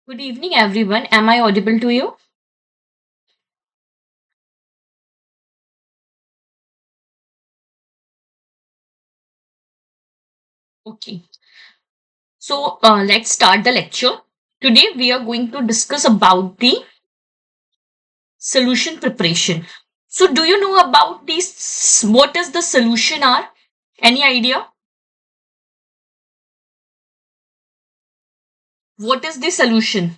Good evening, everyone. Am I audible to you? Okay. So let's start the lecture. Today we are going to discuss about the solution preparation. So do you know about this? What is the solution are? Any idea? What is the solution?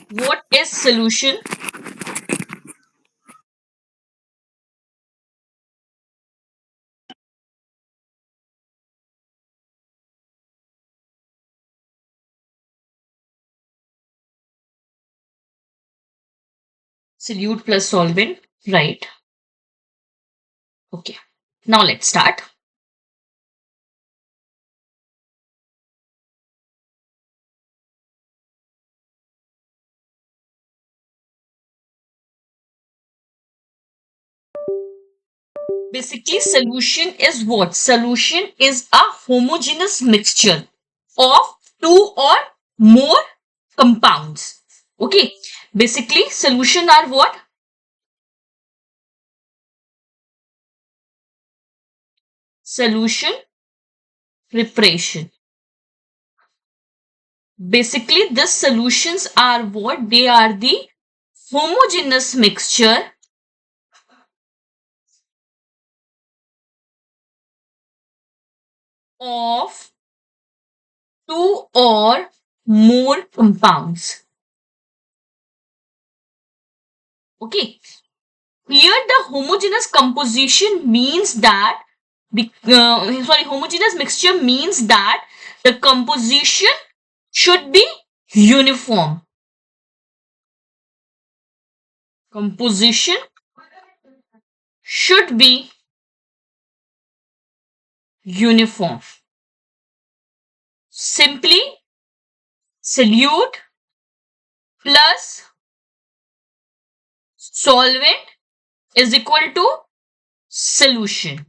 What is solution? Solute plus solvent. Right. Okay. Now let's start. Basically, solution is what? Solution is a homogeneous mixture of two or more compounds. Okay. Basically, solution are what? Solution preparation. Basically, these solutions are what? They are the homogeneous mixture of two or more compounds. Okay. Here, the homogeneous composition means that homogeneous mixture means that the composition should be uniform. Composition should be uniform. Simply solute plus solvent is equal to solution.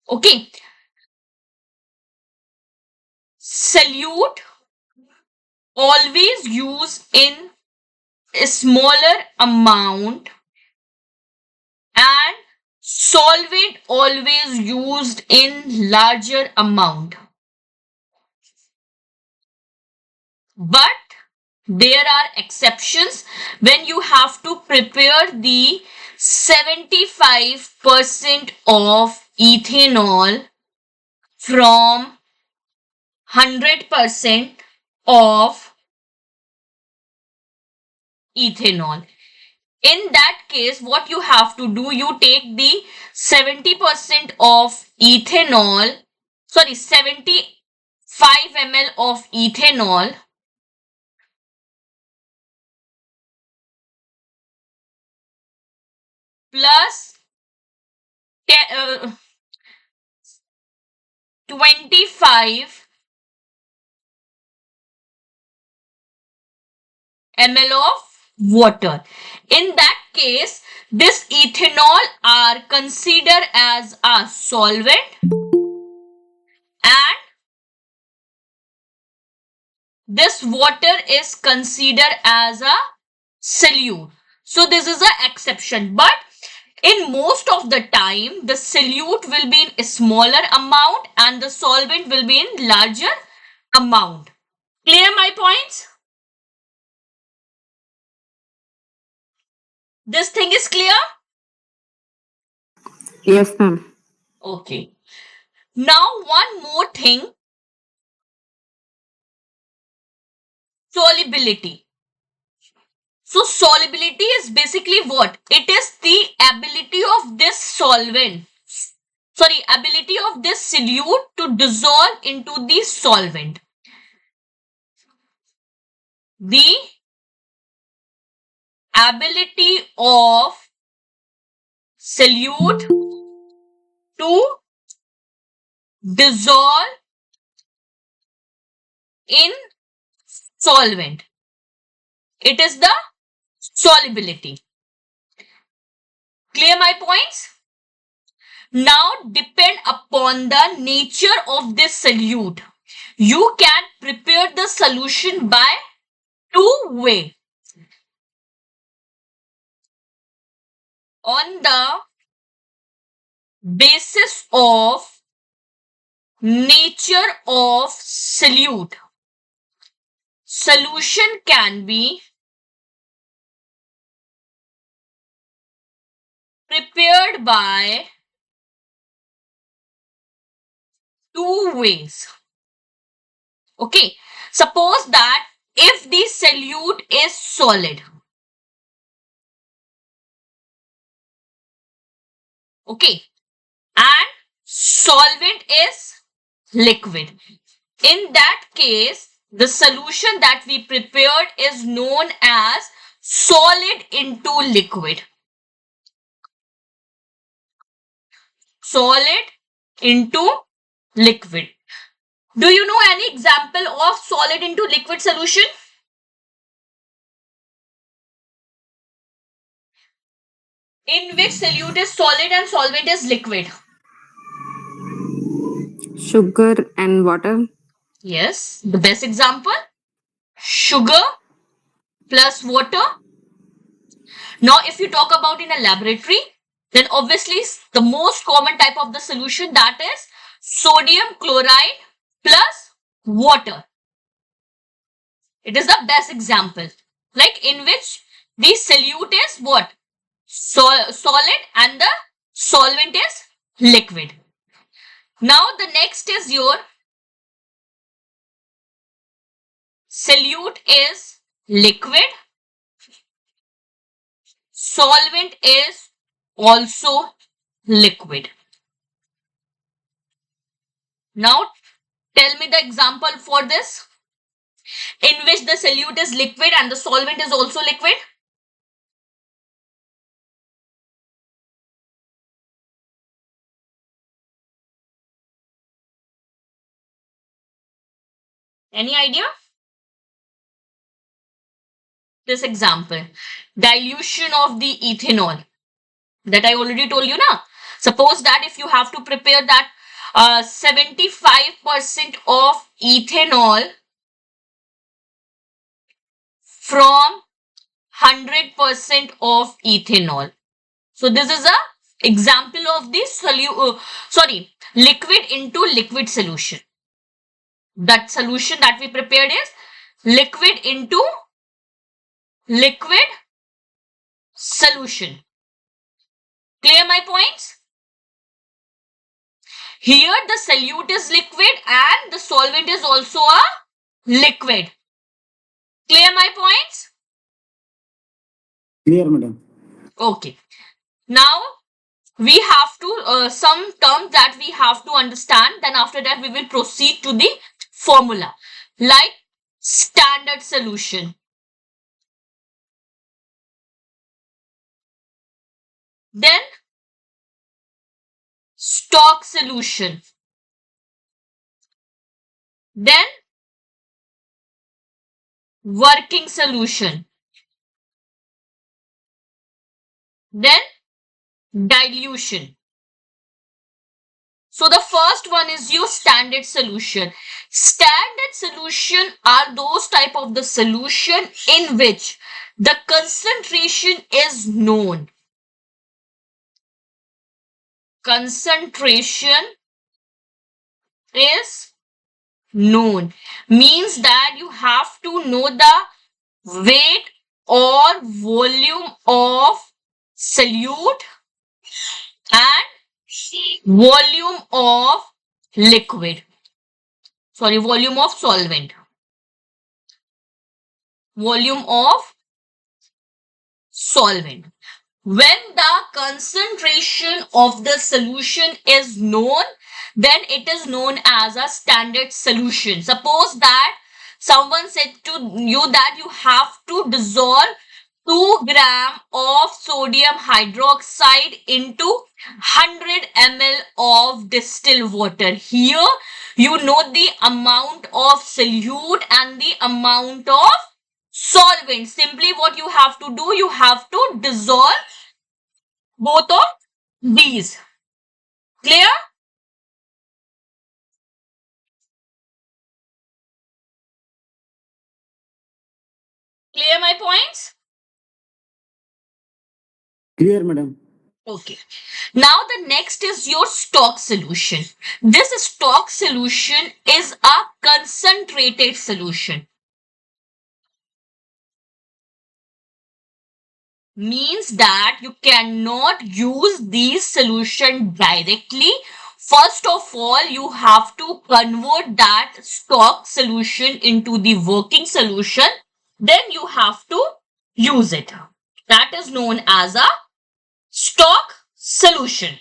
Okay. Solute always use in a smaller amount and solvent always used in larger amount. But there are exceptions when you have to prepare the 75% of ethanol from 100% of ethanol. In that case, what you have to do, you take the 70% of ethanol, 75 ml of ethanol plus 25 ml of water. In that case, this ethanol are considered as a solvent and this water is considered as a solute. So this is an exception. But in most of the time, the solute will be in a smaller amount and the solvent will be in larger amount. Clear my points? This thing is clear? Yes, ma'am. Okay. Now one more thing, solubility. So solubility is basically what? It is the ability of this solvent, ability of this solute to dissolve into the solvent. The ability of solute to dissolve in solvent. It is the solubility. Clear my points? Now depend upon the nature of this solute. You can prepare the solution by two ways. On the basis of nature of solute, solution can be prepared by two ways. Okay, suppose that if the solute is solid, okay, and solvent is liquid. In that case, the solution that we prepared is known as solid into liquid. Solid into liquid. Do you know any example of solid into liquid solution? In which solute is solid and solvent is liquid? Sugar and water. Yes, the best example. Sugar plus water. Now, if you talk about in a laboratory, then obviously the most common type of the solution, that is sodium chloride plus water. It is the best example. Like in which the solute is what? Solid and the solvent is liquid. Now the next is your solute is liquid. Solvent is also liquid. Now tell me the example for this in which the solute is liquid and the solvent is also liquid. Any idea? This example, dilution of the ethanol that I already told you now. Suppose that if you have to prepare that 75% of ethanol from 100% of ethanol. So this is a example of the liquid into liquid solution. That solution that we prepared is liquid into liquid solution. Clear my points? Here the solute is liquid and the solvent is also a liquid. Clear my points? Clear, madam. Okay. Now we have to some terms that we have to understand. Then after that we will proceed to the formula, like standard solution. Then stock solution. Then working solution. Then dilution. So the first one is your standard solution. Standard solution are those type of the solution in which the concentration is known. Concentration is known means that you have to know the weight or volume of solute and volume of liquid. Sorry, volume of solvent. Volume of solvent. When the concentration of the solution is known, then it is known as a standard solution. Suppose that someone said to you that you have to dissolve 2 gram of sodium hydroxide into 100 ml of distilled water. Here you know the amount of solute and the amount of solvent. Simply what you have to do, you have to dissolve both of these. Clear? Clear my points? Clear, madam. Okay. Now the next is your stock solution. This stock solution is a concentrated solution. Means that you cannot use these solution directly. First of all, you have to convert that stock solution into the working solution. Then you have to use it. That is known as a stock solution,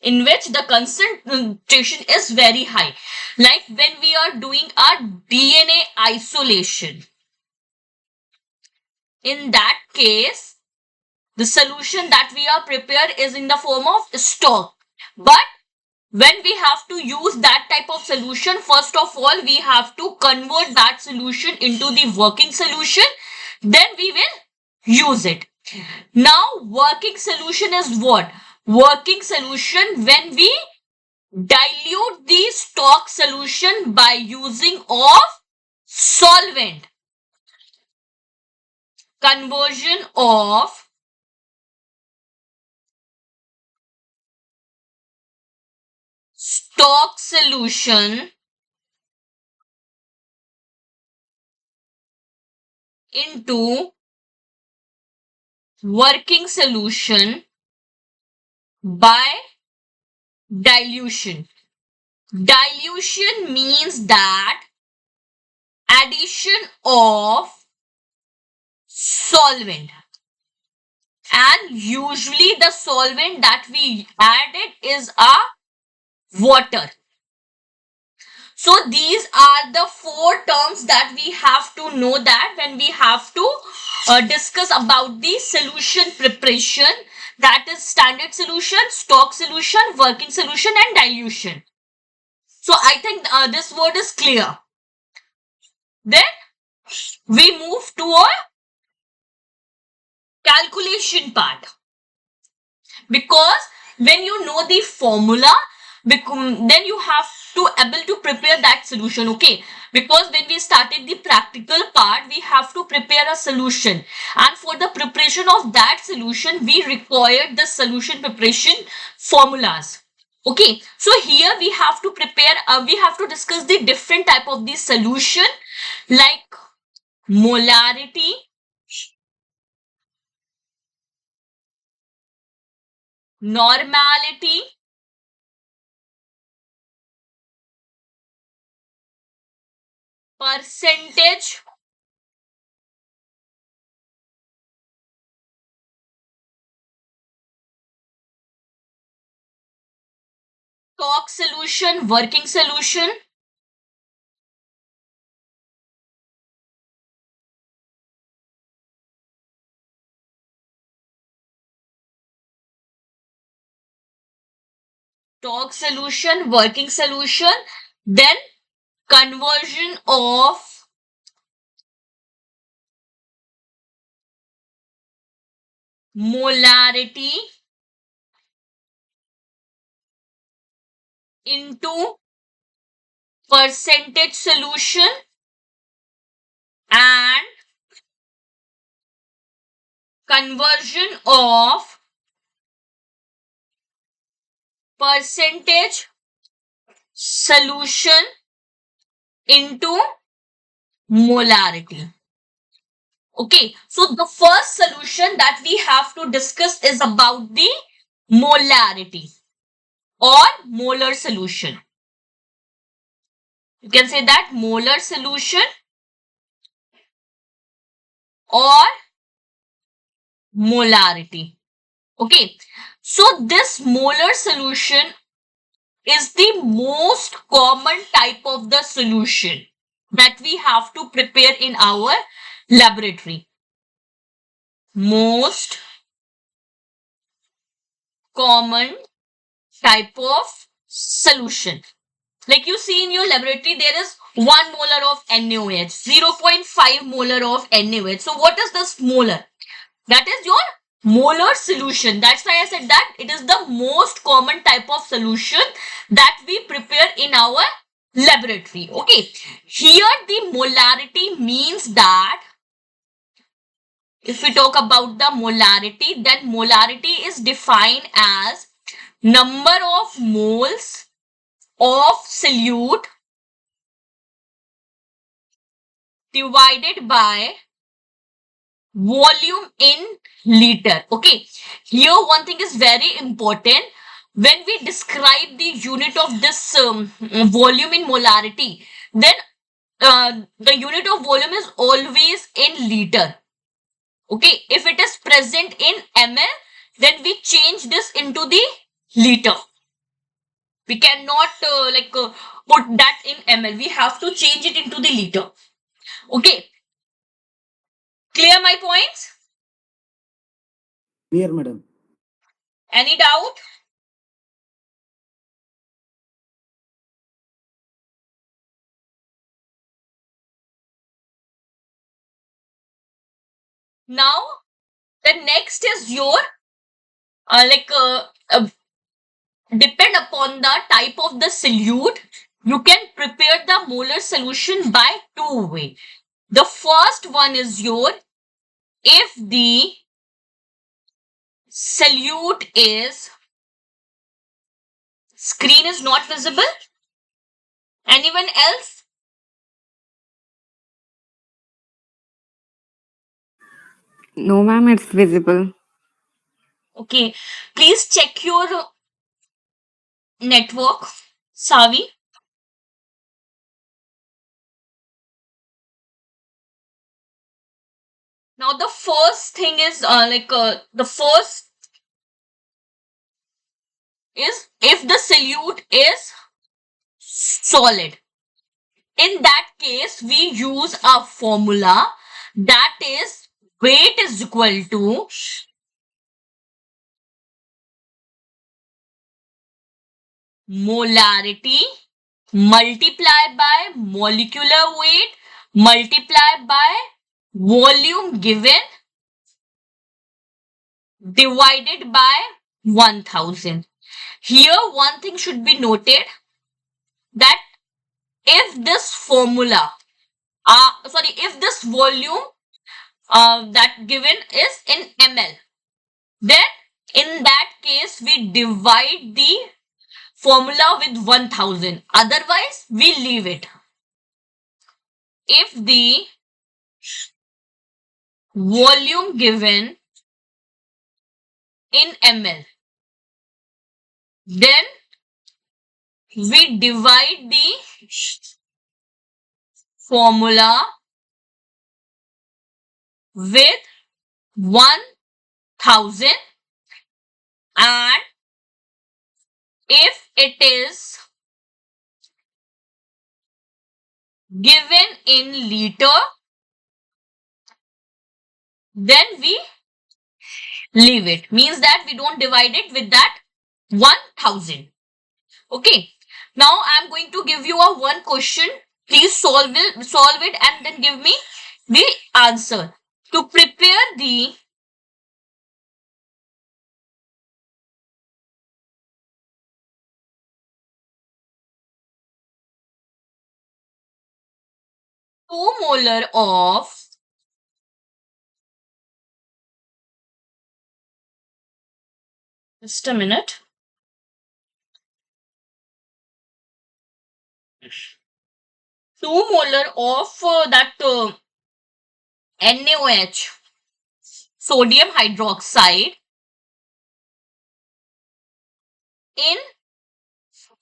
in which the concentration is very high. Like when we are doing our DNA isolation. In that case, the solution that we are prepared is in the form of stock. But when we have to use that type of solution, first of all, we have to convert that solution into the working solution. Then we will use it. Now, working solution is what? Working solution when we dilute the stock solution by using of solvent. Conversion of stock solution into working solution by dilution. Dilution means that addition of solvent, and usually the solvent that we added is a water. So these are the four terms that we have to know that when we have to discuss about the solution preparation, that is standard solution, stock solution, working solution and dilution. So I think this word is clear. Then we move to a calculation part, because when you know the formula, then you have to able to prepare that solution. Okay, because when we started the practical part, we have to prepare a solution, and for the preparation of that solution we required the solution preparation formulas. Okay, so here we have to prepare, we have to discuss the different type of the solution, like molarity, normality, percentage, stock solution, working solution, stock solution, working solution, then conversion of molarity into percentage solution, and conversion of percentage solution into molarity. Okay, so the first solution that we have to discuss is about the molarity or molar solution. You can say that molar solution or molarity. Okay, so this molar solution is the most common type of the solution that we have to prepare in our laboratory. Most common type of solution. Like you see in your laboratory, there is 1 molar of NaOH, 0.5 molar of NaOH. So what is this molar? That is your molar solution. That's why I said that it is the most common type of solution that we prepare in our laboratory. Okay. Here the molarity means that if we talk about the molarity, then molarity is defined as number of moles of solute divided by volume in liter. Okay, here one thing is very important. When we describe the unit of this volume in molarity, then the unit of volume is always in liter. Okay, if it is present in ml, then we change this into the liter. We cannot put that in ml. We have to change it into the liter. Okay, clear my points? Clear, madam. Any doubt? Now, the next is your depend upon the type of the solute. You can prepare the molar solution by two way. The first one is your if the solute is screen is not visible. Anyone else? No, ma'am, it's visible. Okay, please check your network, Savi. Now the first thing is the first is if the solute is solid. In that case, we use a formula that is weight is equal to molarity multiplied by molecular weight multiplied by volume given divided by 1000. Here, one thing should be noted that if this formula, if this volume that given is in ml, then in that case we divide the formula with 1000. Otherwise, we leave it. If the volume given in ml, then we divide the formula with 1000, and if it is given in liter, then we leave it. Means that we don't divide it with that 1000. Okay. Now I am going to give you a one question. Please solve it and then give me the answer. To prepare the two molar of just a minute. 2 molar of that NaOH, sodium hydroxide, in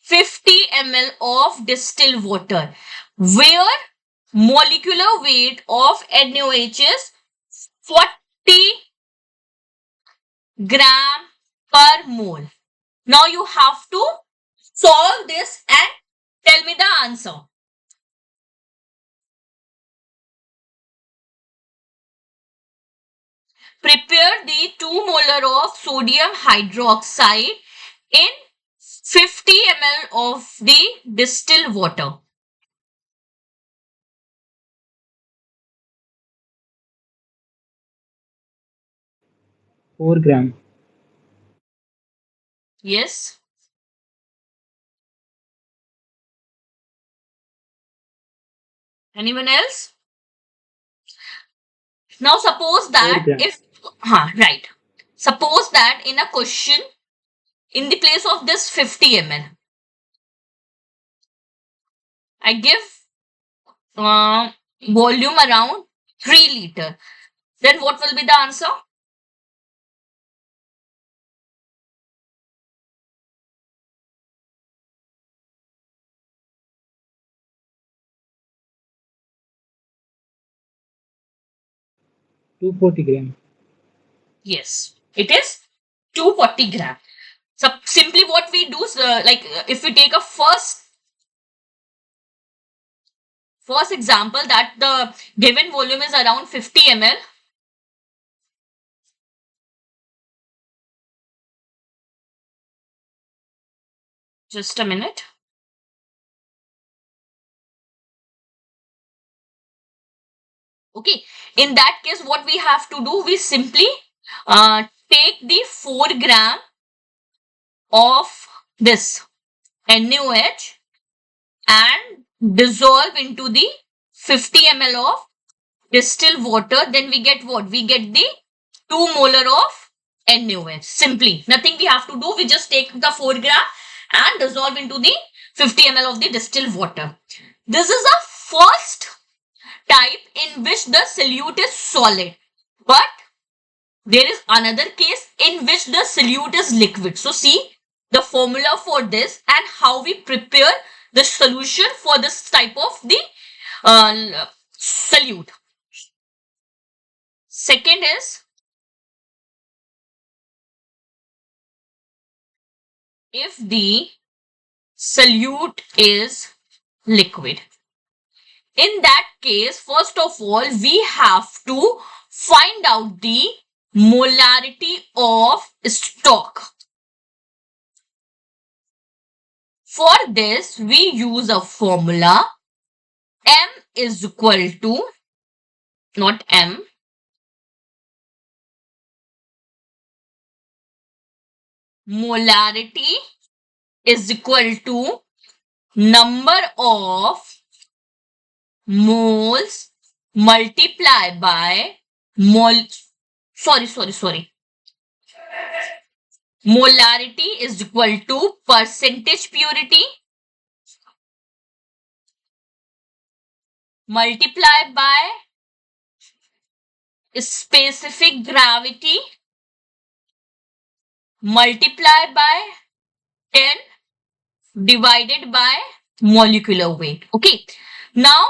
50 ml of distilled water, where molecular weight of NaOH is 40 gram per mole. Now you have to solve this and tell me the answer. Prepare the 2 molar of sodium hydroxide in 50 ml of the distilled water. Four gram. Yes. Anyone else? Now suppose Four that gram. if, right. Suppose that in a question, in the place of this 50 ml, I give uh, volume around 3 liter. Then what will be the answer? 240 gram. Yes, it is 240 gram. So simply what we do, if we take a first example that the given volume is around 50 ml. Just a minute. Okay, in that case, what we have to do, we simply take the 4 gram of this NaOH and dissolve into the 50 ml of distilled water. Then we get what? We get the 2 molar of NaOH. Simply, nothing we have to do. We just take the 4 gram and dissolve into the 50 ml of the distilled water. This is a first type in which the solute is solid. But there is another case in which the solute is liquid. So see the formula for this and how we prepare the solution for this type of the solute. Second is, if the solute is liquid. In that case, first of all, we have to find out the molarity of stock. For this, we use a formula. M is equal to, not M, molarity is equal to number of moles multiplied by sorry. Molarity is equal to percentage purity multiplied by specific gravity multiplied by 10 divided by molecular weight. Okay. Now,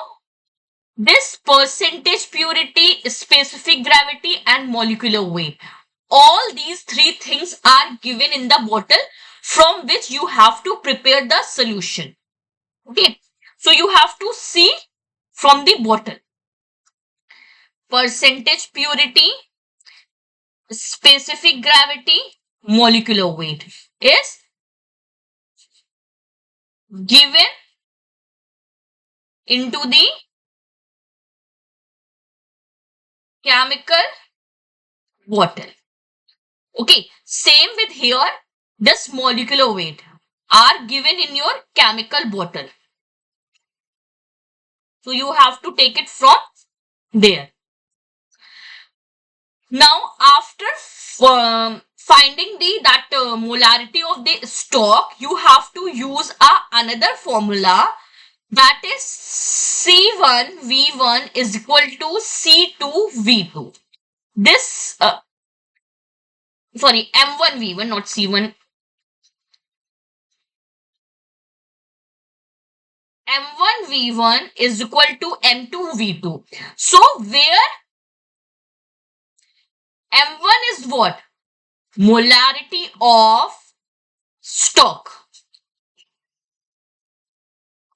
this percentage purity, specific gravity, and molecular weight, all these three things are given in the bottle from which you have to prepare the solution. Okay. So you have to see from the bottle. Percentage purity, specific gravity, molecular weight is given into the chemical bottle. Okay, same with here, this molecular weight are given in your chemical bottle. So you have to take it from there. Now, after finding the molarity of the stock, you have to use another formula, that is C1V1 is equal to C2V2. This M1V1, not C1. M1V1 is equal to M2V2. So where M1 is what? Molarity of stock.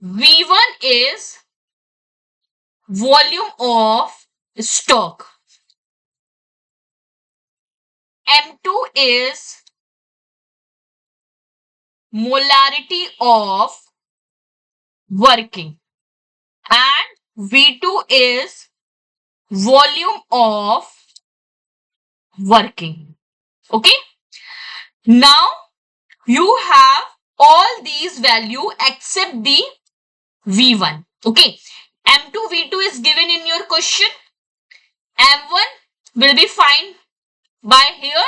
V1 is volume of stock. M2 is molarity of working, and V2 is volume of working. Okay, now you have all these value except the V1. Okay, M2 V2 is given in your question. M1 will be fine by here.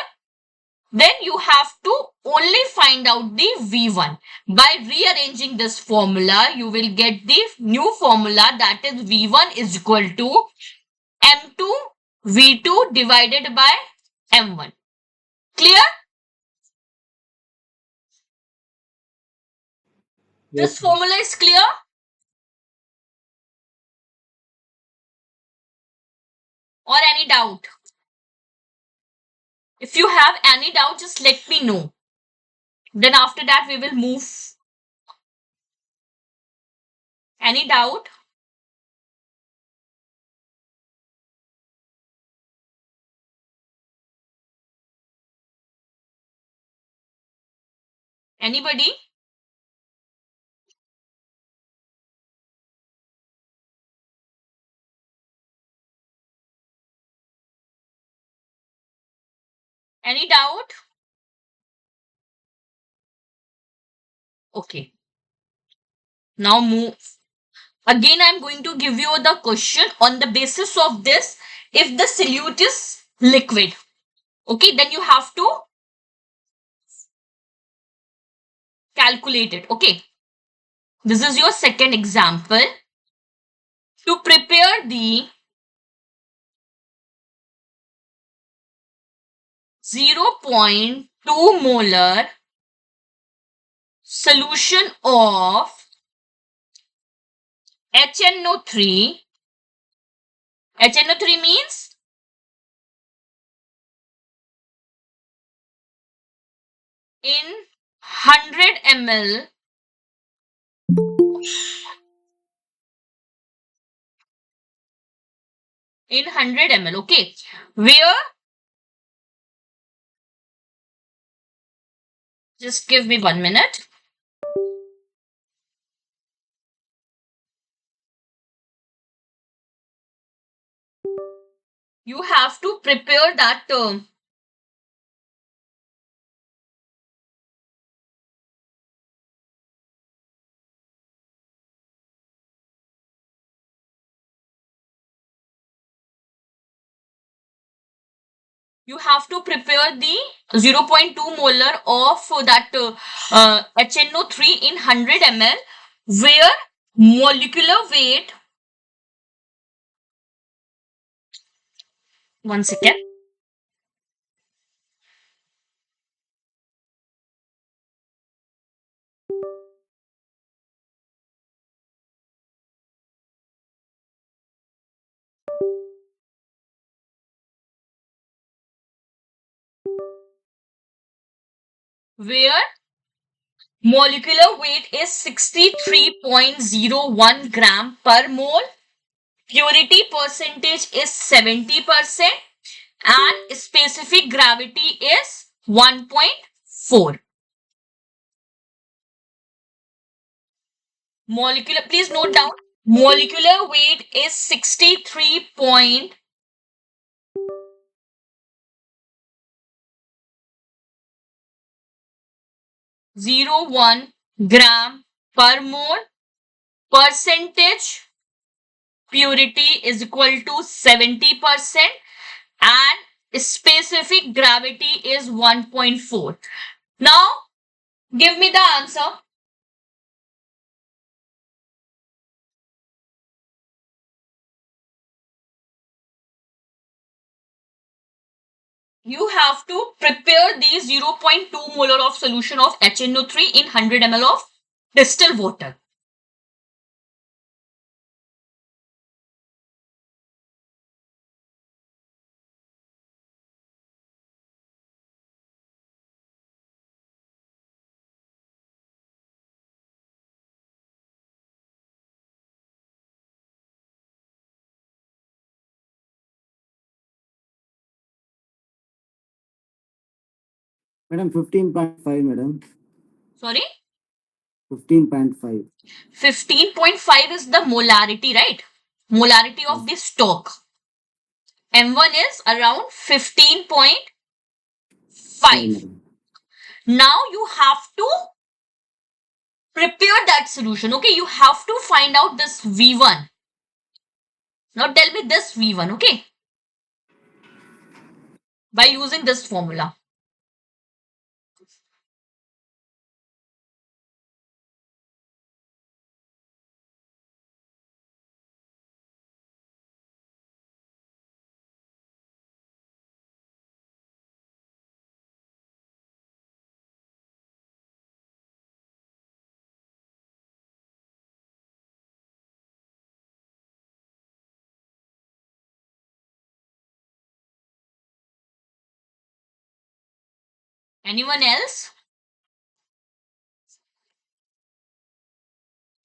Then you have to only find out the V1. By rearranging this formula, you will get the new formula, that is V1 is equal to M2 V2 divided by M1. Clear? Yes, This formula is clear? Or any doubt? If you have any doubt, just let me know. Then after that, we will move. Any doubt? Anybody? Any doubt? Okay. Now move. Again, I'm going to give you the question on the basis of this. If the solute is liquid, okay, then you have to calculate it. Okay. This is your second example. To prepare the 0.2 molar solution of HNO3. HNO3 means in 100 ml in 100 ml. Okay, where, just give me 1 minute. You have to prepare that you have to prepare the 0.2 molar of that HNO3 in 100 ml, where molecular weight, one second, where molecular weight is 63.01 gram per mole, purity percentage is 70%, and specific gravity is 1.4. Molecular, please note down, molecular weight is 63.01 gram per mole, percentage purity is equal to 70%, and specific gravity is 1.4. Now, give me the answer. You have to prepare the 0.2 molar of solution of HNO3 in 100 ml of distilled water. madam, 15.5, madam. Sorry? 15.5. 15.5 is the molarity, right? Molarity of the stock. M1 is around 15.5. Now you have to prepare that solution. Okay, you have to find out this V1. Now tell me this V1, okay? By using this formula. Anyone else?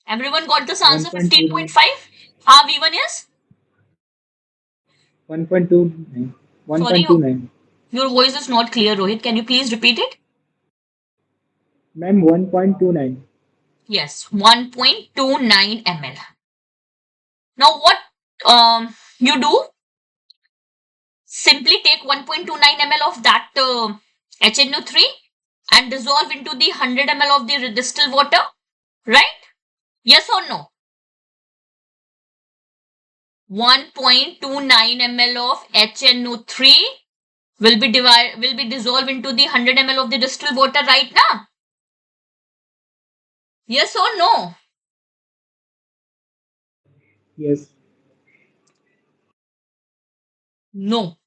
Everyone got this answer 1.29. 15.5? V1 is? 1.29. Sorry, 1.29. your voice is not clear, Rohit. Can you please repeat it? Ma'am, 1.29. Yes, 1.29 ml. Now what you do? Simply take 1.29 ml of that HNO3 and dissolve into the 100 ml of the distilled water, right? Yes or no? 1.29 ml of HNO3 will be dissolved into the 100 ml of the distilled water right now. Yes or no? Yes. No.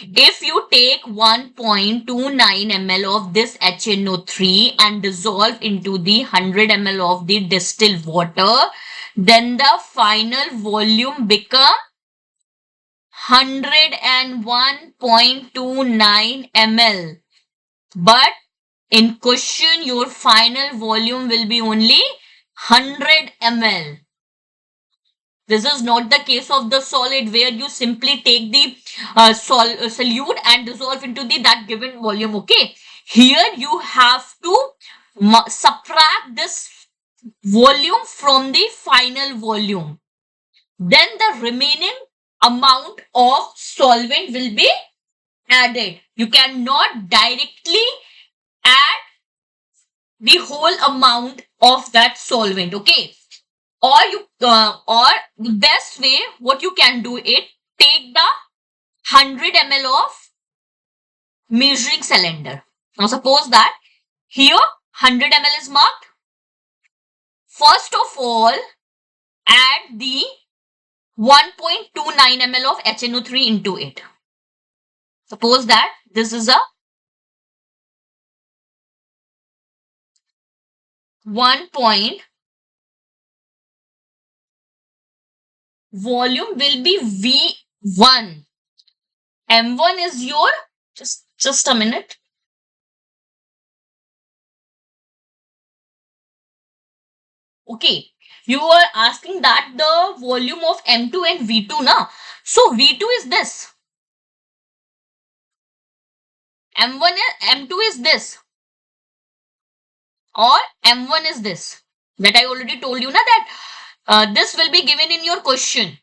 If you take 1.29 ml of this HNO3 and dissolve into the 100 ml of the distilled water, then the final volume become 101.29 ml. But in question, your final volume will be only 100 ml. This is not the case of the solid where you simply take the solute and dissolve into the that given volume. Okay, here you have to subtract this volume from the final volume. Then the remaining amount of solvent will be added. You cannot directly add the whole amount of that solvent. Okay, or the best way what you can do it, take the 100 ml of measuring cylinder. Now suppose that here 100 ml is marked. First of all, add the 1.29 ml of HNO3 into it. Suppose that this is a 1 point, volume will be V1. M1 is your, just a minute. Okay, you are asking that the volume of M2 and V2 na. So V2 is this. M1 is, M2 is this. Or M1 is this. That I already told you na that this will be given in your question.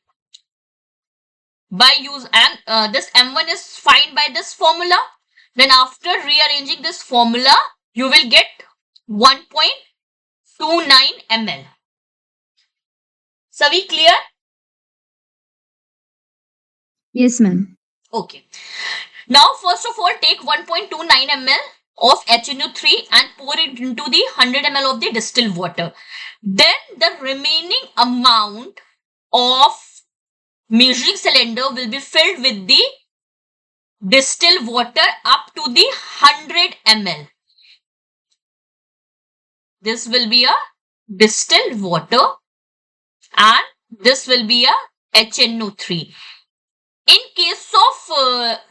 By use and this M1 is find by this formula. Then after rearranging this formula, you will get 1.29 ml. So we clear? Yes, ma'am. Okay. Now, first of all, take 1.29 ml of HNO3 and pour it into the 100 ml of the distilled water. Then the remaining amount of measuring cylinder will be filled with the distilled water up to the 100 ml. This will be a distilled water and this will be a HNO3. In case of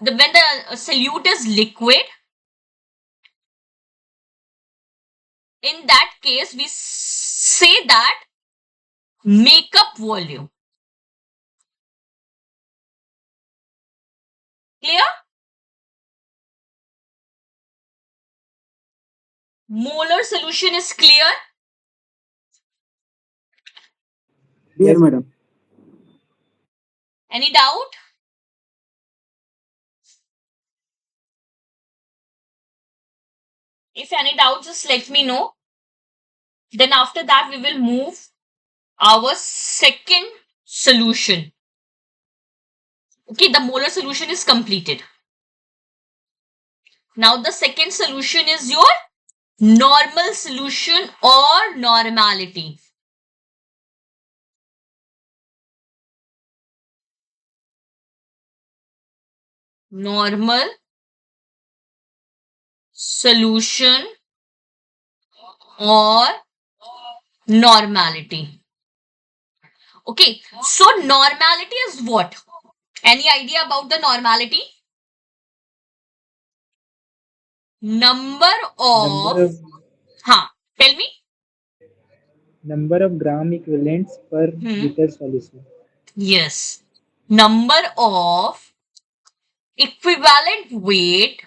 when the solute is liquid, in that case we say that makeup volume. Clear? Molar solution is clear? Yes, madam. Any doubt? If any doubt, just let me know. Then after that, we will move our second solution. Okay, the molar solution is completed. Now the second solution is your normal solution or normality. Normal solution or normality. Okay, so normality is what? Any idea about the normality? Number Number of, of tell me. number of gram equivalents per Hmm. liter solution. Yes. Number of equivalent weight,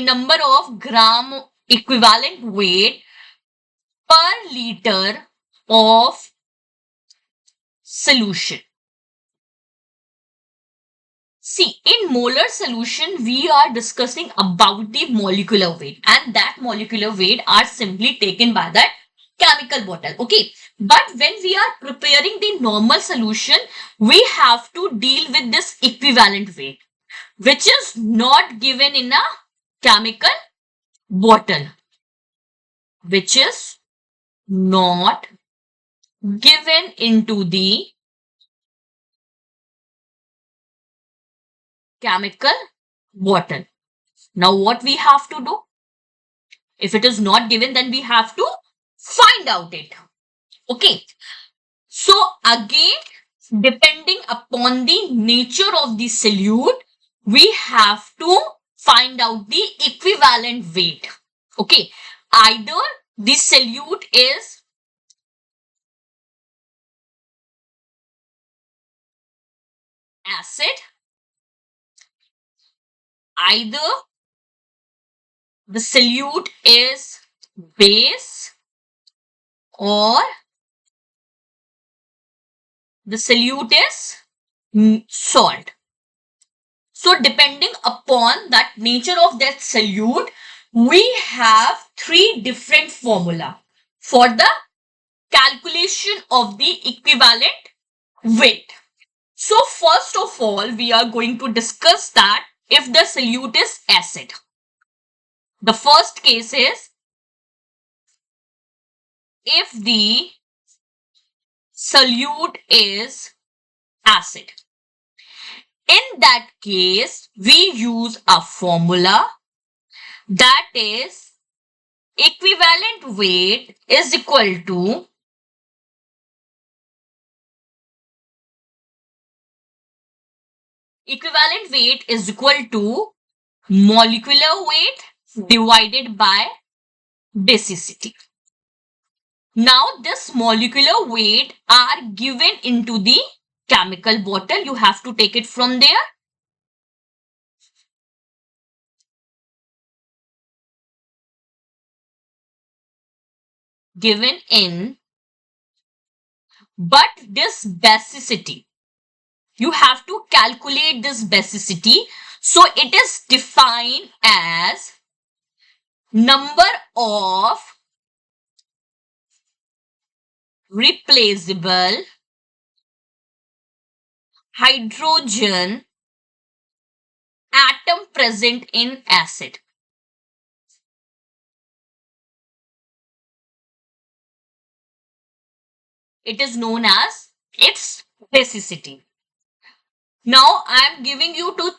number of gram equivalent weight per liter of solution. See, in molar solution, we are discussing about the molecular weight, and that molecular weight are simply taken by that chemical bottle. Okay. But when we are preparing the normal solution, we have to deal with this equivalent weight, which is not given in a chemical bottle, which is not given into the chemical bottle. Now, what we have to do? If it is not given, then we have to find out it. Okay. So, again, depending upon the nature of the solute, we have to find out the equivalent weight. Okay. Either the solute is acid, either the solute is base, or the solute is salt. So depending upon that nature of that solute, we have three different formula for the calculation of the equivalent weight. So first of all, we are going to discuss that if the solute is acid. The first case is if the solute is acid. In that case, we use a formula that is equivalent weight is equal to molecular weight divided by basicity. Now this molecular weight are given into the chemical bottle. You have to take it from there. Given in, but this basicity, you have to calculate this basicity. So it is defined as number of replaceable hydrogen atom present in acid. It is known as its basicity. Now I am giving you two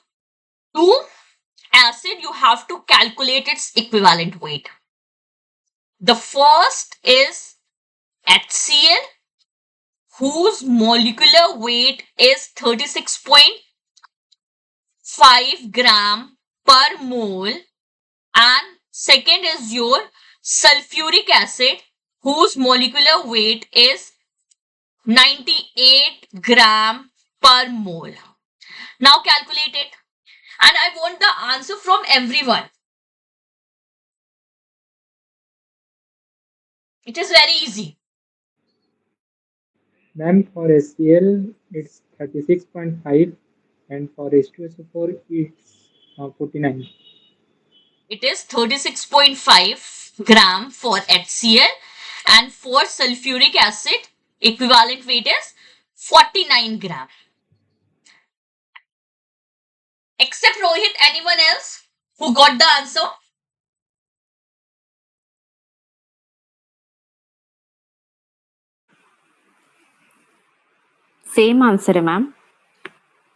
acid. You have to calculate its equivalent weight. The first is HCl, whose molecular weight is 36.5 gram per mole, and second is your sulfuric acid, whose molecular weight is 98 gram per mole. Now calculate it, and I want the answer from everyone. It is very easy. Ma'am, for SCl, it's 36.5, and for H2SO4, it's 49. It is 36.5 gram for HCl, and for sulfuric acid, equivalent weight is 49 gram. Except Rohit, anyone else who got the answer? Same answer, ma'am.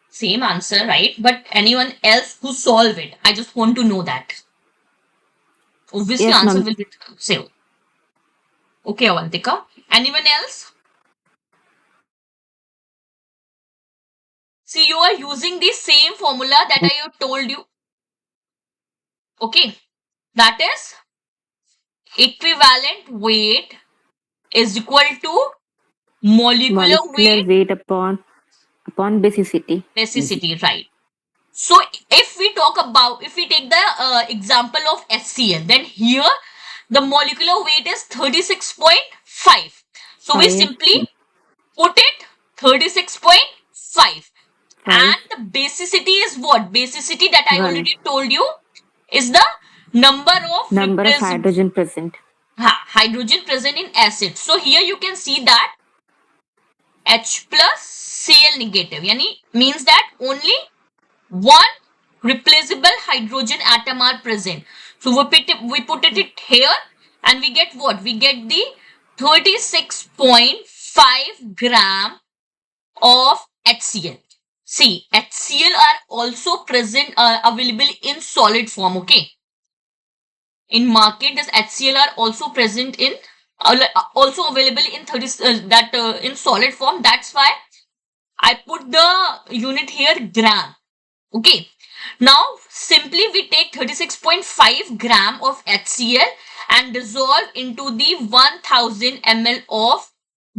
Same answer, right? But anyone else who solve it? I just want to know that. Obviously, Yes, answer ma'am. will be same. Okay, Avantika. Anyone else? See, you are using the same formula that I have told you. Okay, that is equivalent weight is equal to molecular Molecular weight weight upon basicity. basicity, right? So if we talk about, if we take the example of HCl, then here the molecular weight is 36.5. So we 5, simply put it 36.5. 5, And the basicity is what? Basicity that I 1. already told you is the number of Number of hydrogen present. hydrogen present in acid. So here you can see that H plus Cl negative, yani means that only one replaceable hydrogen atom are present. So we put it here, and we get what? We get the 36.5 gram of HCl. See, HCl are also present, available in solid form. Okay, in market, this HCl are also present in, also available in 30 that in solid form. That's why I put the unit here gram. Okay. Now, simply we take 36.5 gram of HCl and dissolve into the 1000 ml of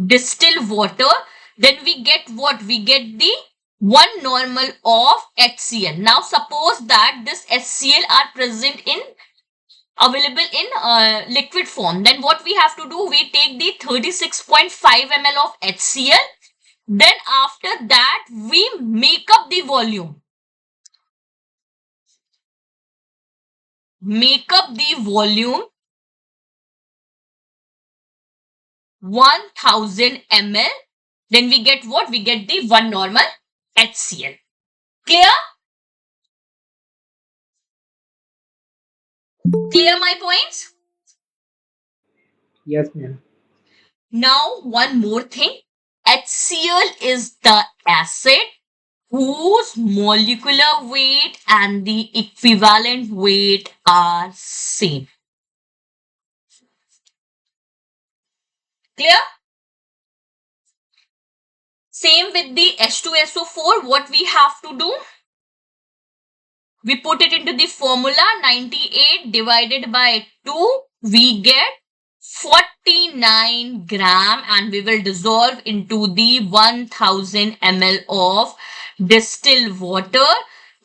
distilled water. Then we get what? We get the 1 normal of HCl. Now, suppose that this HCl are present in, available in liquid form. Then what we have to do? We take the 36.5 ml of HCl. Then after that, we make up the volume. Make up the volume 1000 ml. Then we get what? We get the 1 normal HCl. Clear? Clear my points? Yes, ma'am. Now, one more thing. HCl is the acid whose molecular weight and the equivalent weight are same. Clear? Same with the H2SO4. What we have to do? We put it into the formula, 98 divided by 2. We get 49 gram, and we will dissolve into the 1000 ml of distilled water.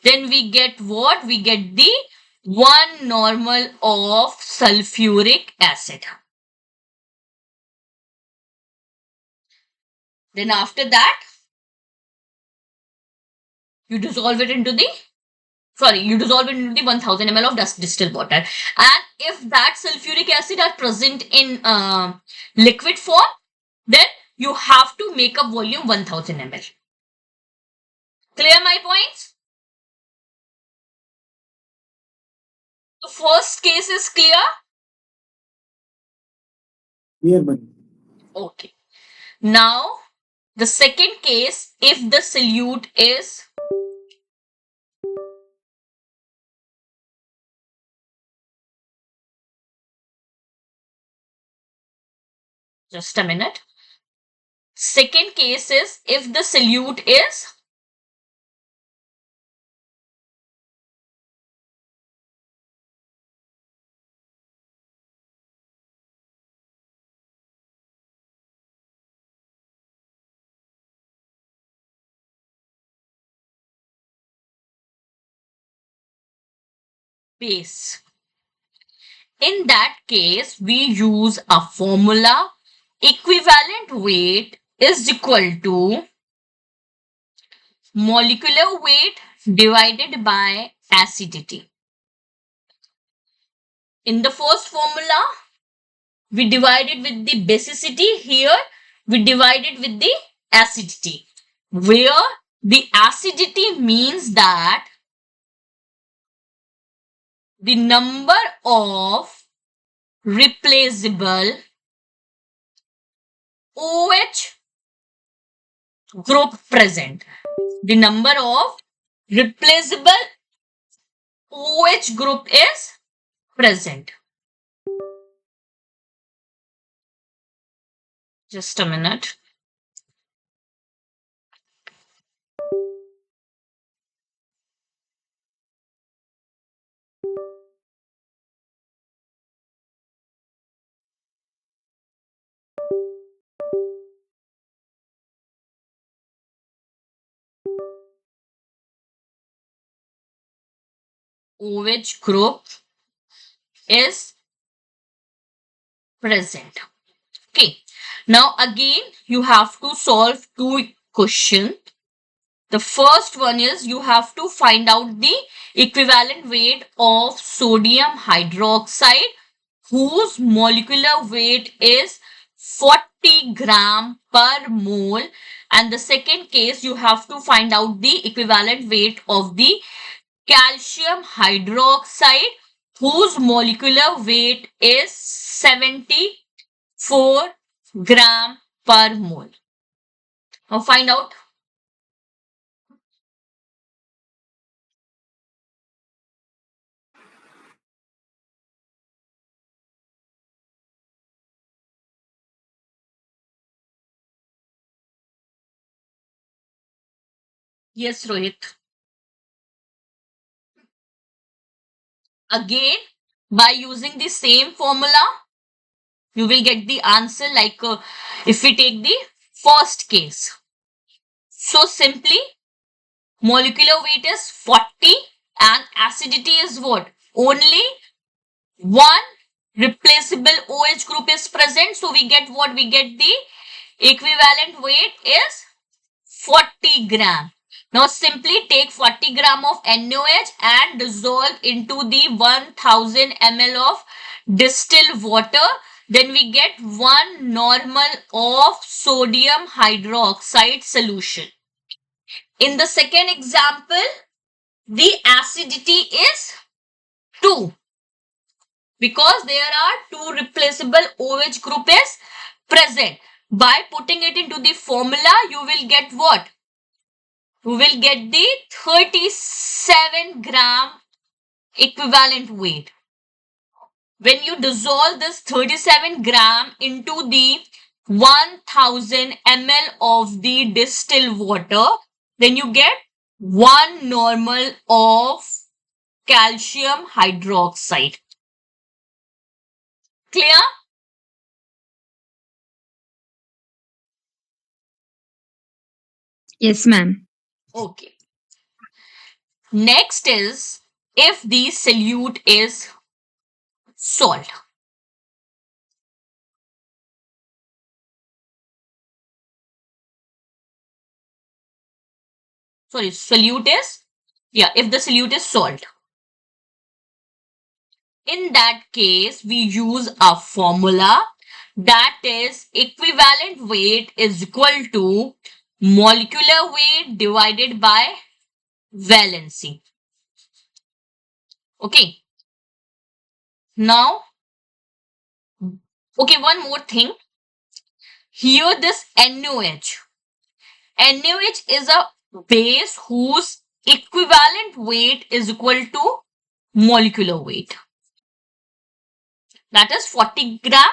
Then we get what? We get the 1 normal of sulfuric acid. Then after that, you dissolve it into the, you dissolve it into the 1000 ml of distilled water. And if that sulfuric acid are present in liquid form, then you have to make up volume 1000 ml. Clear my points? The first case is clear. Clear, buddy. Okay. Now, the second case, if the solute is, just a minute. Second case is if the solute is base. In that case, we use a formula. Equivalent weight is equal to molecular weight divided by acidity. In the first formula, we divided with the basicity. Here, we divided with the acidity, where the acidity means that the number of replaceable OH group present. The number of replaceable OH group is present. Just a minute. OH group is present. Okay. Now again, you have to solve two questions. The first one is you have to find out the equivalent weight of sodium hydroxide, whose molecular weight is 40 gram per mole. And the second case, you have to find out the equivalent weight of the calcium hydroxide, whose molecular weight is 74 gram per mole. Now find out. Yes, Rohit. Again, by using the same formula, you will get the answer like if we take the first case. So simply, molecular weight is 40 and acidity is what? Only one replaceable OH group is present. So we get what? We get the equivalent weight is 40 gram. Now simply take 40 gram of NaOH and dissolve into the 1000 ml of distilled water. Then we get 1 normal of sodium hydroxide solution. In the second example, the acidity is 2 because there are 2 replaceable OH group is present. By putting it into the formula, you will get what? You will get the 37 gram equivalent weight. When you dissolve this 37 gram into the 1000 ml of the distilled water, then you get 1 normal of calcium hydroxide. Clear? Yes, ma'am. Okay. Next is if the solute is salt. Sorry, solute is, if the solute is salt. In that case, we use a formula that is equivalent weight is equal to molecular weight divided by valency. Okay. Now, okay, one more thing. Here this NaOH. NaOH is a base whose equivalent weight is equal to molecular weight. That is 40 gram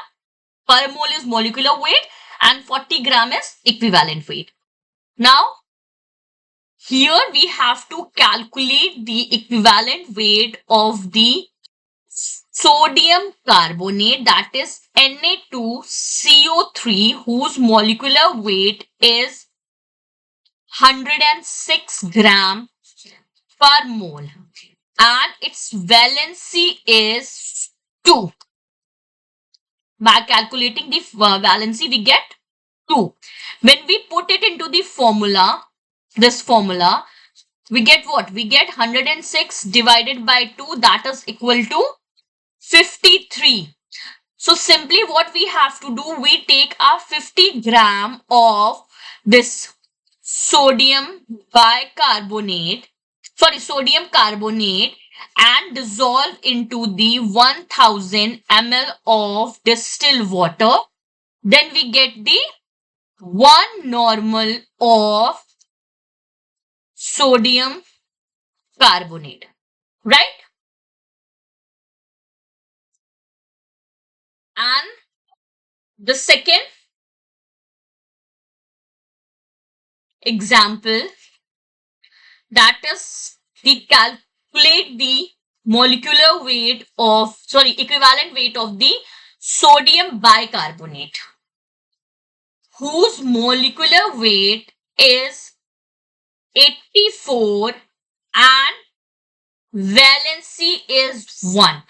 per mole is molecular weight and 40 gram is equivalent weight. Now, here we have to calculate the equivalent weight of the sodium carbonate, that is Na2CO3, whose molecular weight is 106 gram per mole and its valency is 2. By calculating the valency, we get 2. When we put it into the formula, this formula, we get what? We get 106 divided by 2, that is equal to 53. So simply what we have to do, we take our 50 gram of this sodium bicarbonate, sodium carbonate, and dissolve into the 1000 ml of distilled water. Then we get the 1 normal of sodium carbonate, right? And the second example, that is the calculate the molecular weight of, equivalent weight of the sodium bicarbonate, whose molecular weight is 84 and valency is 1.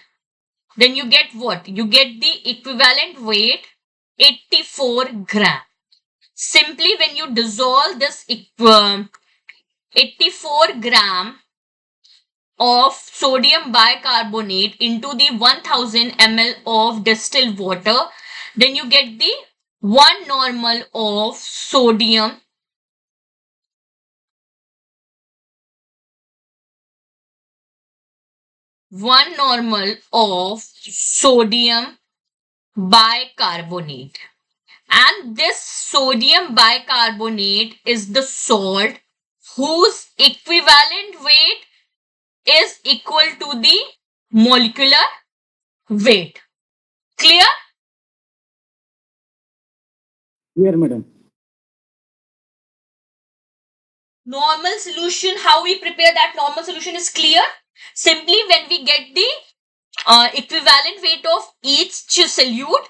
Then you get what? You get the equivalent weight 84 gram. Simply when you dissolve this 84 gram of sodium bicarbonate into the 1000 ml of distilled water, then you get the 1 normal of sodium bicarbonate. And this sodium bicarbonate is the salt whose equivalent weight is equal to the molecular weight. Clear? Clear, madam. Normal solution, how we prepare that normal solution is clear. Simply when we get the equivalent weight of each solute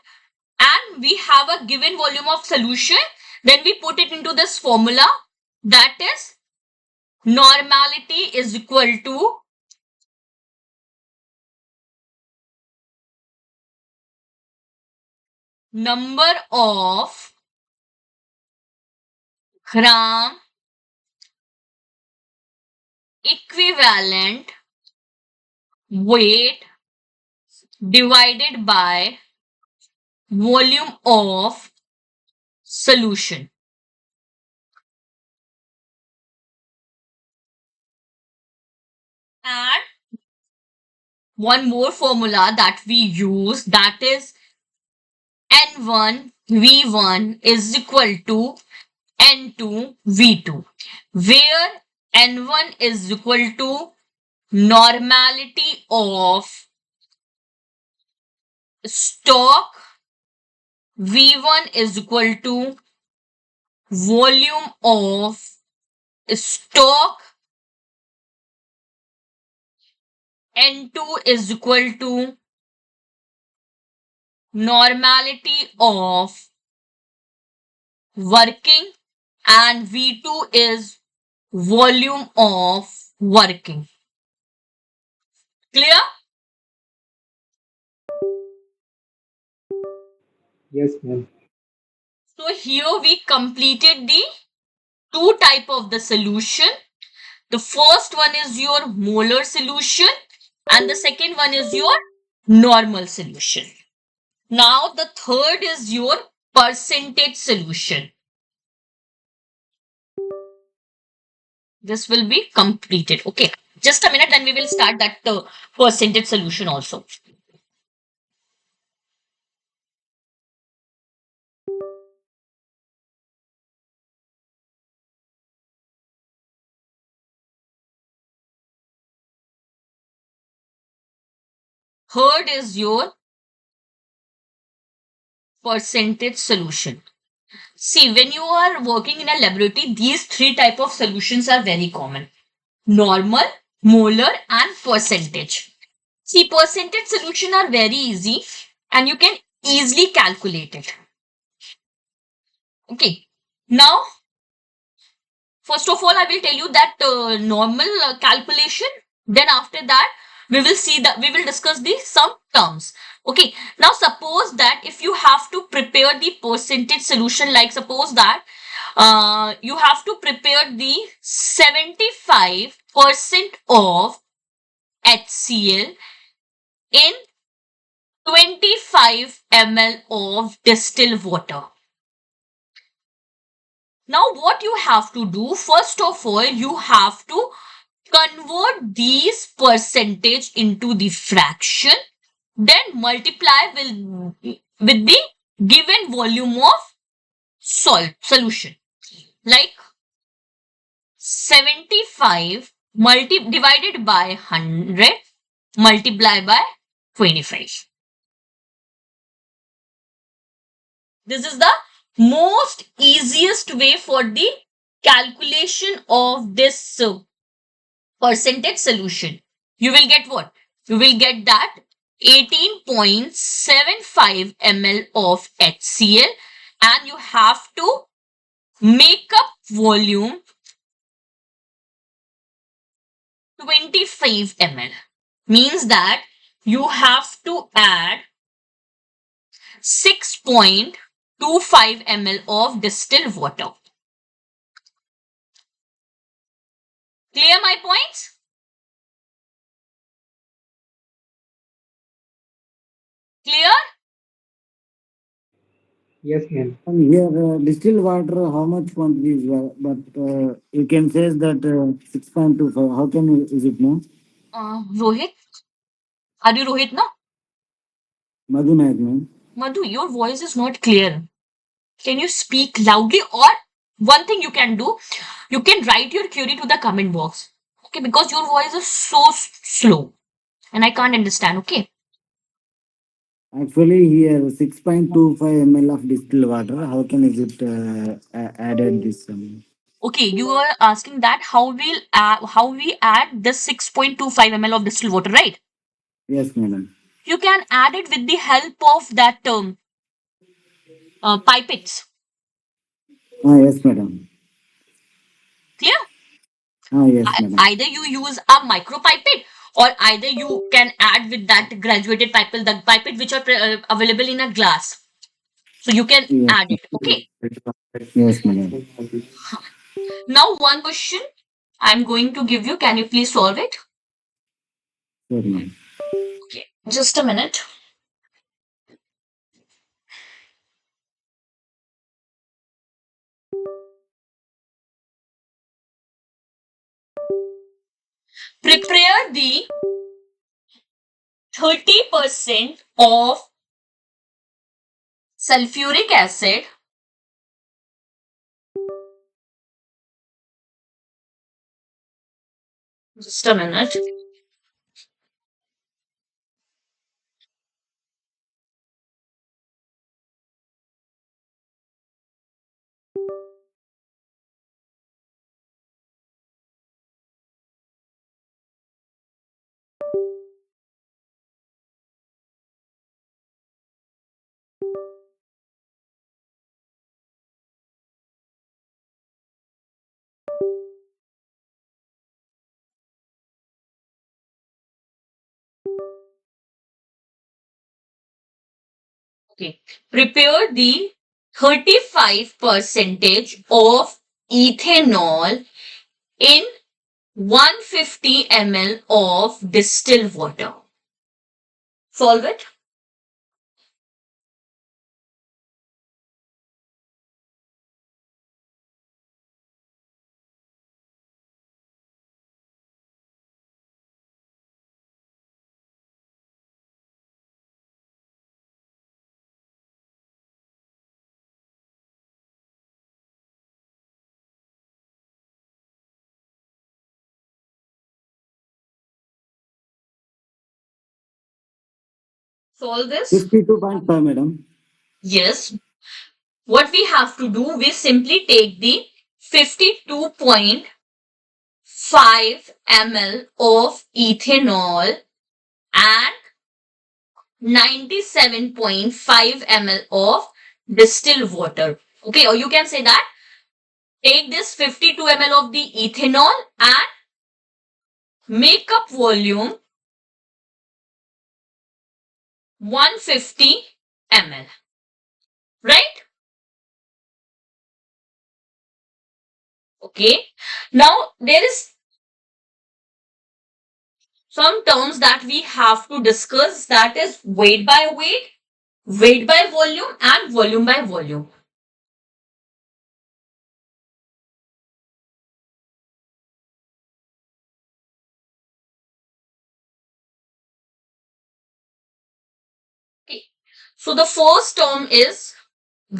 and we have a given volume of solution, then we put it into this formula, that is normality is equal to number of gram equivalent weight divided by volume of solution. And one more formula that we use, that is N1 V1 is equal to N2 V2, where N1 is equal to normality of stock, V1 is equal to volume of stock, N2 is equal to normality of working, and V2 is volume of working. Clear? Yes, ma'am. So here we completed the two type of the solution. The first one is your molar solution and the second one is your normal solution. Now the third is your percentage solution. This will be completed. Okay, just a minute, then we will start that percentage solution also. Third is your percentage solution. See, when you are working in a laboratory, these three type of solutions are very common: normal, molar, and percentage. See, percentage solution are very easy and you can easily calculate it. Okay. Now, first of all, I will tell you that normal calculation. Then after that, we will discuss the some terms. Okay, now suppose that if you have to prepare the percentage solution, like suppose that you have to prepare the 75% of HCl in 25 ml of distilled water. Now what you have to do, first of all, you have to convert these percentage into the fraction, then multiply with the given volume of solution. Like 75 divided by 100 multiplied by 25. This is the most easiest way for the calculation of this percentage solution. You will get what? You will get that 18.75 ml of HCl, and you have to make up volume 25 ml. Means that you have to add 6.25 ml of distilled water. Clear my points? Clear? Yes, ma'am. And here, distilled water, how much quantity is, but you can say that 6.25. How can is it no? Rohit? Are you Rohit, na? Madhu Nayak, ma'am. Madhu, your voice is not clear. Can you speak loudly? Or one thing you can do, you can write your query to the comment box. Okay, because your voice is so slow and I can't understand. Okay. Actually, here 6.25 ml of distilled water. How can is it added this? Okay, you are asking that how we add the 6.25 ml of distilled water, right? Yes, madam. You can add it with the help of that pipettes. Yes, madam. Clear? Yes, madam. Either you use a micropipette, or either you can add with that graduated pipette, the pipette which are available in a glass. So you can Yes. add it. Okay. Yes, madam. Now one question I'm going to give you. Can you please solve it? Sure, madam. Okay. Just a minute. Prepare the 30% of sulfuric acid just a minute. Okay. Prepare the 35 percentage of ethanol in 150 ml of distilled water. Solve it. Solve this. 52.5, madam. Yes. What we have to do, we simply take the 52.5 ml of ethanol and 97.5 ml of distilled water. Okay, or you can say that take this 52 ml of the ethanol and make up volume 150 ml. Right? Okay. Now there is some terms that we have to discuss, that is weight by volume, and volume by volume. Okay. So the first term is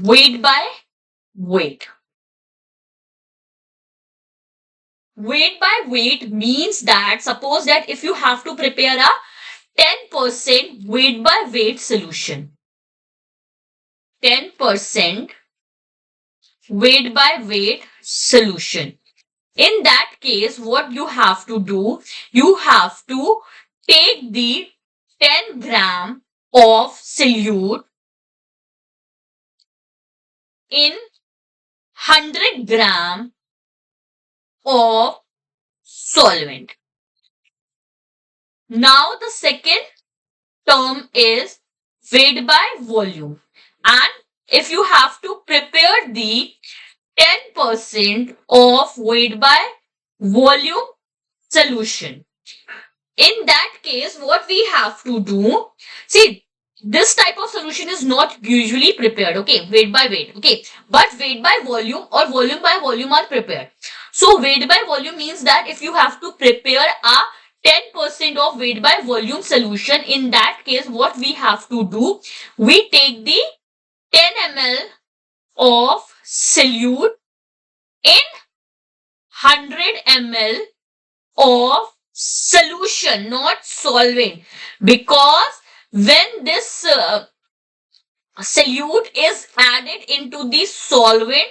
weight by weight. Weight by weight means that, suppose that if you have to prepare a 10% weight by weight solution, 10% weight by weight solution. In that case, what you have to do, you have to take the 10 gram of solute in 100 gram of solvent. Now the second term is weight by volume. And if you have to prepare the 10% of weight by volume solution, in that case, what we have to do, see, this type of solution is not usually prepared, okay, weight by weight, okay, but weight by volume or volume by volume are prepared. So weight by volume means that if you have to prepare a 10% of weight by volume solution, in that case, what we have to do, we take the 10 ml of solute in 100 ml of solution, not solvent, because when this solute is added into the solvent,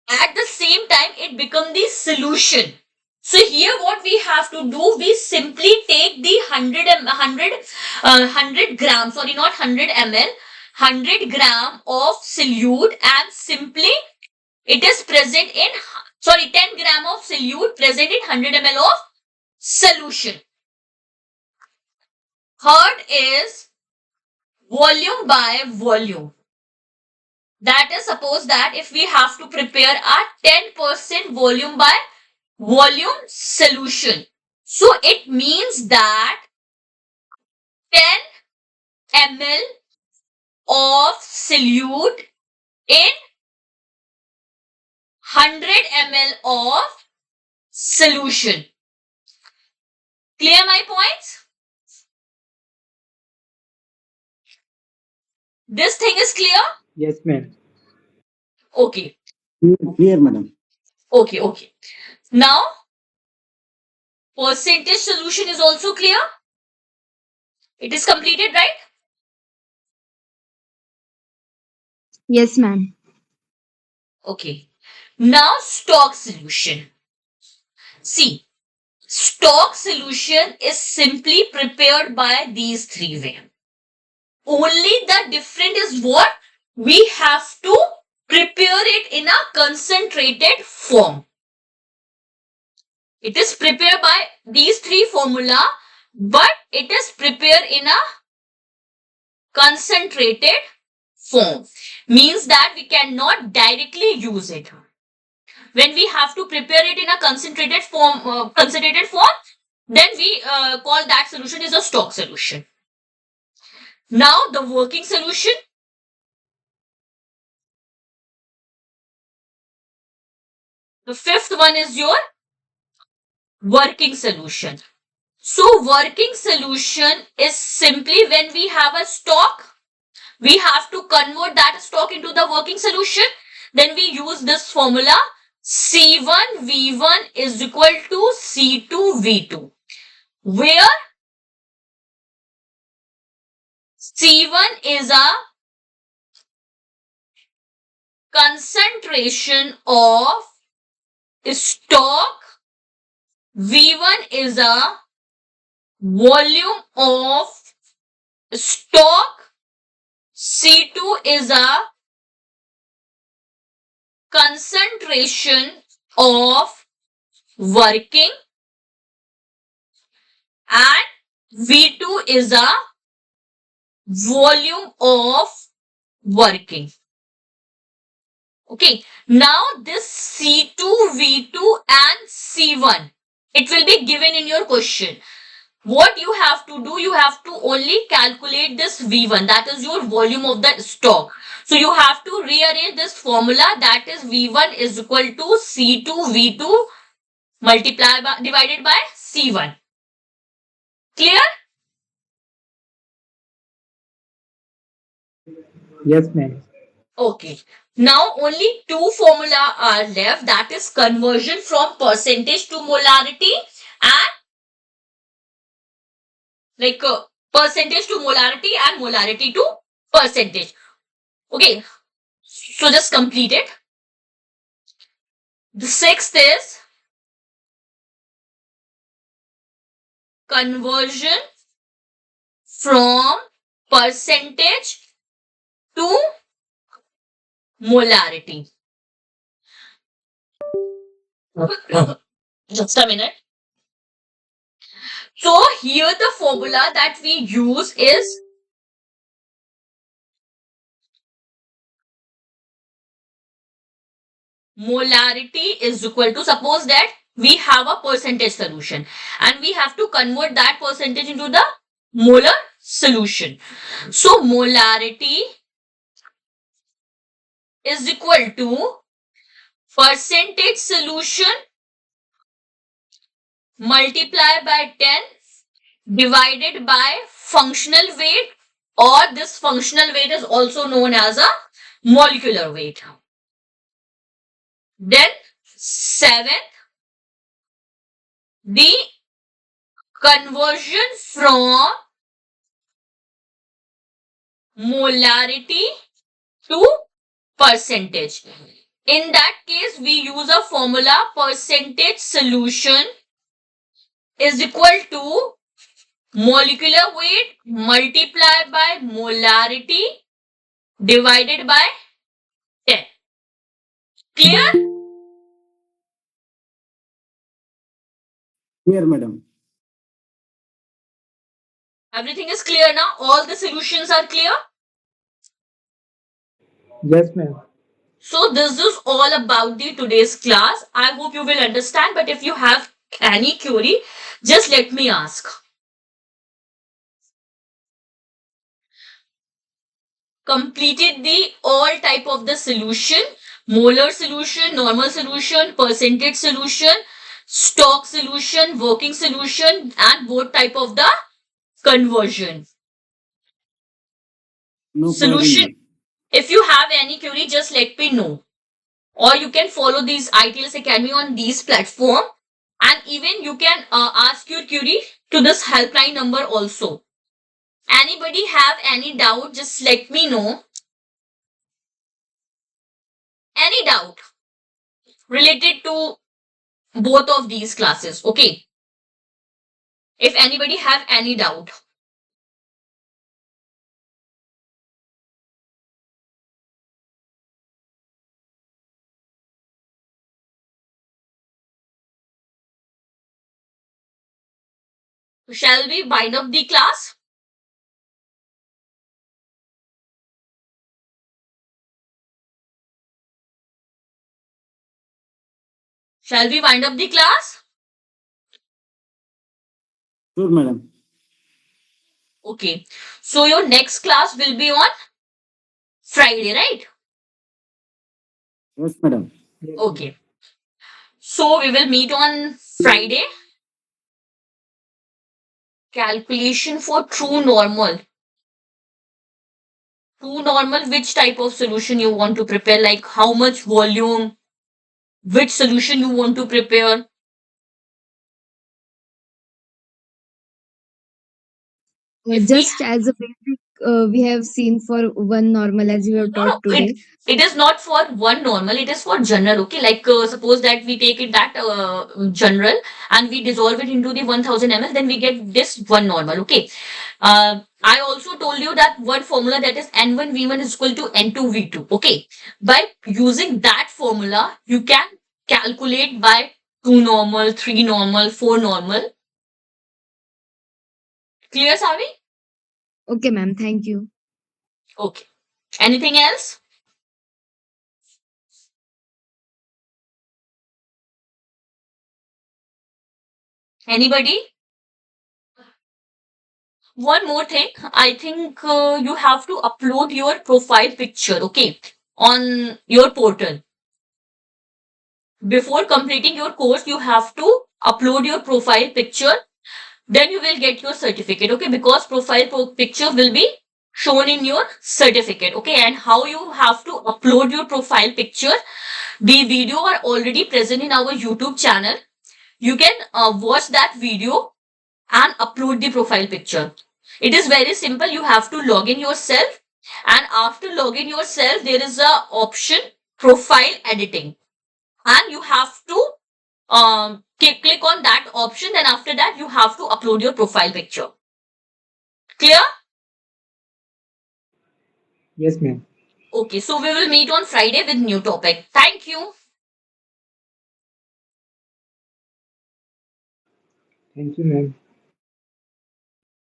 at the same time it becomes the solution. So here what we have to do, we simply take the 100 gram, sorry, not 100 ml, 100 gram of solute, and simply it is present in, sorry, 10 gram of solute present in 100 ml of solution. Third is volume by volume. That is, suppose that if we have to prepare a 10% volume by volume solution, so it means that 10 ml of solute in 100 ml of solution. Clear my points? This thing is clear? Yes, ma'am. Okay. Clear, madam. Okay. Now, percentage solution is also clear? It is completed, right? Yes, ma'am. Okay. Now, stock solution. See, stock solution is simply prepared by these three ways. Only the difference is what? We have to prepare it in a concentrated form. It is prepared by these three formula, but it is prepared in a concentrated form. Means that we cannot directly use it. When we have to prepare it in a concentrated form, then we call that solution is a stock solution. Now the working solution. The fifth one is your working solution. So working solution is simply when we have a stock, we have to convert that stock into the working solution. Then we use this formula, C1V1 is equal to C2V2, where C1 is a concentration of stock, V1 is a volume of stock, C2 is a concentration of working, and V2 is a volume of working. Okay, now this C2, V2 and C1, it will be given in your question. What you have to do, you have to only calculate this V1, that is your volume of the stock. So you have to rearrange this formula, that is V1 is equal to C2 V2 divided by C1. Clear? Yes, ma'am. Okay. Now only two formula are left, that is conversion from percentage to molarity and percentage to molarity and molarity to percentage. Okay, so just complete it. The sixth is conversion from percentage to molarity. Just a minute. So here the formula that we use is molarity is equal to, suppose that we have a percentage solution and we have to convert that percentage into the molar solution. So molarity is equal to percentage solution multiplied by 10 divided by functional weight, or this functional weight is also known as a molecular weight. Then seventh, the conversion from molarity to percentage. In that case, we use a formula, percentage solution is equal to molecular weight multiplied by molarity divided by 10. Clear? Here, madam. Everything is clear now? All the solutions are clear? Yes, ma'am. So this is all about the today's class. I hope you will understand, but if you have any query, just let me ask. Completed the all type of the solution, molar solution, normal solution, percentage solution, stock solution, working solution, and both type of the conversion. No Solution. problem. If you have any query, just let me know. Or you can follow these ITLS Academy on these platform, and even you can ask your query to this helpline number also. Anybody have any doubt, just let me know. Any doubt related to both of these classes, okay? If anybody have any doubt. Shall we wind up the class? Shall we wind up the class? Sure, madam. Okay. So your next class will be on Friday, right? Yes, madam. Yes, Okay. So we will meet on Friday. Calculation for true normal. True normal, which type of solution you want to prepare? Like how much volume? Which solution you want to prepare? If we Just as a basic, we have seen for one normal as you have No, no, taught today. it is not for one normal, it is for general, okay? Like, suppose that we take it that general and we dissolve it into the 1000 ml, then we get this one normal, okay? I also told you that one formula, that is N1V1 is equal to N2V2, okay? By using that formula, you can calculate by 2 normal, 3 normal, 4 normal. Clear, Savi? Okay, ma'am. Thank you. Okay. Anything else? Anybody? One more thing. I think you have to upload your profile picture, okay, on your portal. Before completing your course, you have to upload your profile picture. Then you will get your certificate, okay, because picture will be shown in your certificate, okay. And how you have to upload your profile picture, the video are already present in our YouTube channel. You can watch that video and upload the profile picture. It is very simple. You have to log in yourself, and after login yourself, there is a option profile editing, and you have to click on that option. Then after that, you have to upload your profile picture. Clear? Yes, ma'am. Okay, so we will meet on Friday with new topic. Thank you. Thank you, ma'am.